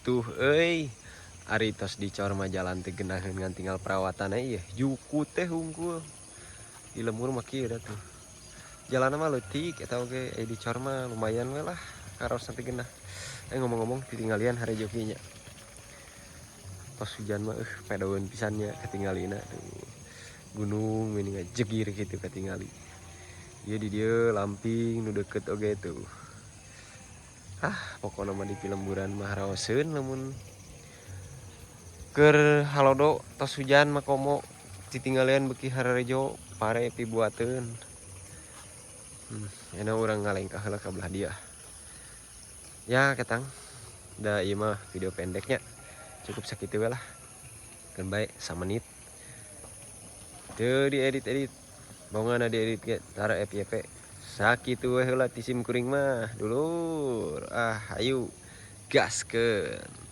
tuh ari tos dicor mah jalan teh geunaheun ngan tinggal perawatan ieu yuku teh hungkul di lembur mah kieu da tuh jalan mah leutik eta oge dicor mah lumayan we lah karos sampai genah ngomong-ngomong ditinggalian hari jokinya tos hujan mah pedaun pisannya ketinggalina tuh gunung mending jegir gitu ketinggali ieu di dieu lamping nu deukeut oge tuh pokoknya mah di pilemburan mah raoseun lamun keur halodo tos hujan mah komo ditinggalian beuki harerejo pare pibuateun enak urang ngalengkah heula ka belah dia ya ketang da ieu mah video pendeknya cukup sakitu we lah keun bae 1 menit teu diedit-edit baunganna diedit ge tara FYP sakitu we heula ti sim kuring mah dulur hayu gaskeun.